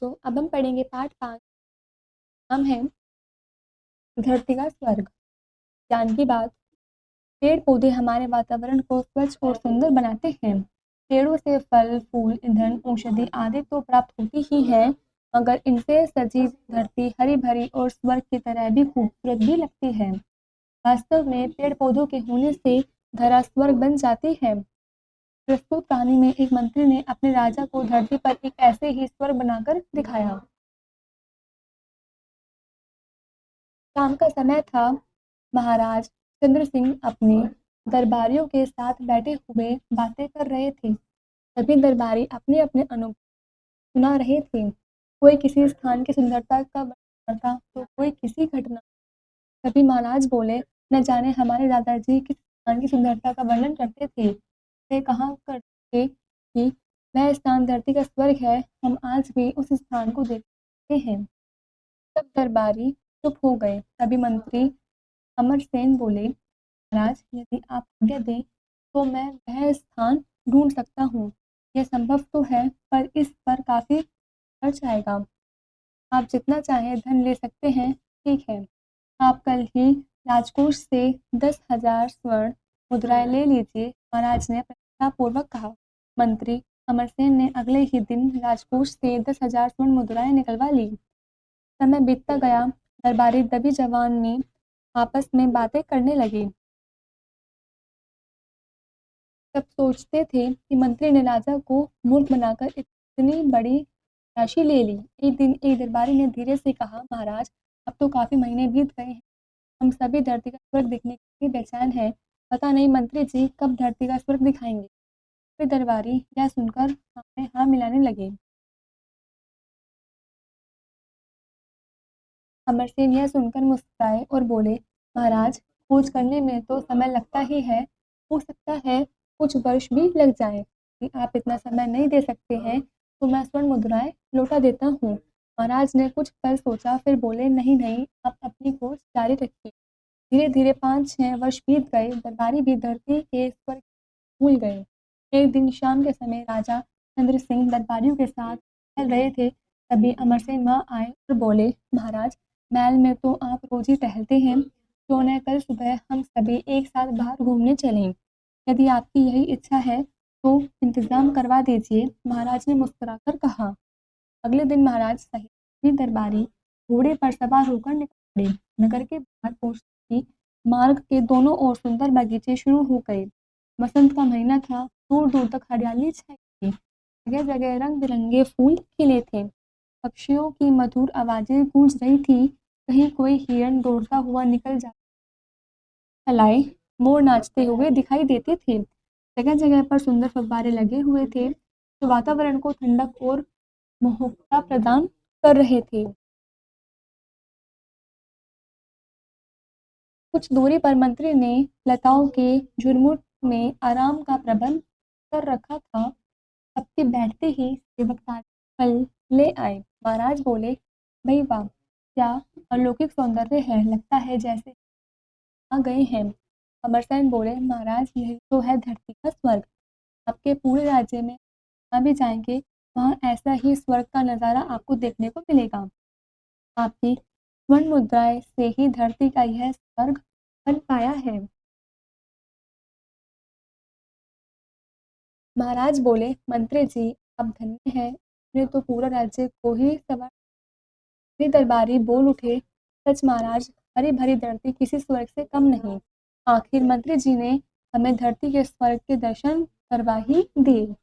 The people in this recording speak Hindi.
बच्चों, अब हम पढ़ेंगे पाठ 5। नाम है धरती का स्वर्ग। ज्ञान की बात। पेड़ पौधे हमारे वातावरण को स्वच्छ और सुंदर बनाते हैं। पेड़ों से फल, फूल, ईंधन, औषधि आदि तो प्राप्त होती ही है, मगर इनसे सजी धरती हरी भरी और स्वर्ग की तरह भी खूबसूरत भी लगती है। वास्तव में पेड़ पौधों के होने से धरा स्वर्ग बन जाती है। प्रस्तुत कहानी में एक मंत्री ने अपने राजा को धरती पर एक ऐसे ही स्वर्ग बनाकर दिखाया। शाम का समय था। महाराज चंद्र सिंह अपने दरबारियों के साथ बैठे हुए बातें कर रहे थे। सभी दरबारी अपने अपने अनुभव सुना रहे थे। कोई किसी स्थान की सुंदरता का वर्णन करता तो कोई किसी घटना। तभी महाराज बोले, न जाने हमारे दादाजी किस स्थान की सुंदरता का वर्णन करते थे। वे कहा करते कि वह स्थान धरती का स्वर्ग है। हम आज भी उस स्थान को देखते हैं। सब दरबारी चुप हो गए। तभी मंत्री अमरसेन बोले, महाराज यदि आप आज्ञा दें तो मैं वह स्थान ढूंढ सकता हूँ। यह संभव तो है, पर इस पर काफी खर्च आएगा। आप जितना चाहे धन ले सकते हैं। ठीक है, आप कल ही राजकोष से 10,000 स्वर्ण मुद्राएं ले लीजिए, महाराज ने प्रसन्नतापूर्वक कहा। मंत्री अमरसेन ने अगले ही दिन राजकोष से 10,000 स्वर्ण मुद्राएं निकलवा ली। समय बीतता गया। दरबारी दबी जवान में आपस में बातें करने लगे। सब सोचते थे कि मंत्री ने राजा को मूर्ख बनाकर इतनी बड़ी राशि ले ली। एक दिन एक दरबारी ने धीरे से कहा, महाराज अब तो काफी महीने बीत गए हैं। हम सभी धरती का स्वर्ग देखने के लिए बेचैन हैं। पता नहीं मंत्री जी कब धरती का स्वर्ग दिखाएंगे। फिर दरबारी यह सुनकर हाँ में हाँ मिलाने लगे। अमरसेन यह सुनकर मुस्कुराए और बोले, महाराज खोज करने में तो समय लगता ही है। हो सकता है कुछ वर्ष भी लग जाए। यदि आप इतना समय नहीं दे सकते हैं तो मैं स्वर्ण मुद्राएं लौटा देता हूँ। महाराज ने कुछ पल सोचा, फिर बोले, नहीं नहीं, आप अपनी खोज जारी रखिए। धीरे धीरे 5-6 वर्ष बीत गए। दरबारी भी धरती के स्वर्ग भूल गए। एक दिन शाम के समय राजा चंद्र सिंह दरबारियों के साथ टहल रहे थे। तभी अमरसेन वहां आए और बोले, महाराज महल में तो आप रोज ही टहलते हैं, क्यों न कल सुबह हम सभी एक साथ बाहर घूमने चलें। यदि आपकी यही इच्छा है तो इंतजाम करवा दीजिए, महाराज ने मुस्कुराकर कहा। अगले दिन महाराज सहित सभी दरबारी घोड़े पर सवार होकर निकल पड़े। नगर के बाहर पहुंचते ही मार्ग के दोनों ओर सुंदर बगीचे शुरू हो गए। बसंत का महीना था। दूर दूर तक हरियाली छाई थी। जगह जगह रंग बिरंगे फूल खिले थे। पक्षियों की मधुर आवाजें गूंज रही थी। कहीं कोई हिरन दौड़ता हुआ निकल जाता, चलाए मोर नाचते हुए दिखाई देते थे। जगह जगह पर सुंदर फव्वारे लगे हुए थे जो वातावरण को ठंडक और मोहकता प्रदान कर रहे थे। कुछ दूरी पर मंत्री ने लताओं के झुरमुट में आराम का प्रबंध कर रखा था। सबके बैठते ही सेवक ताजे फल ले आए। महाराज बोले, भाई वाह, क्या अलौकिक सौंदर्य है, लगता है जैसे आ गए हैं। अमरसेन बोले, महाराज यही तो है धरती का स्वर्ग। आपके पूरे राज्य में जहाँ भी जाएंगे वहाँ ऐसा ही स्वर्ग का नज़ारा आपको देखने को मिलेगा। आपकी स्वर्ण मुद्राएं से ही धरती का यह स्वर्ग बन पाया है। महाराज बोले, मंत्री जी आप धन्य हैं, आपने तो पूरा राज्य को ही सवार। सभी दरबारी बोल उठे, सच महाराज, हरी भरी धरती किसी स्वर्ग से कम नहीं। आखिर मंत्री जी ने हमें धरती के स्वर्ग के दर्शन करवा ही दिए।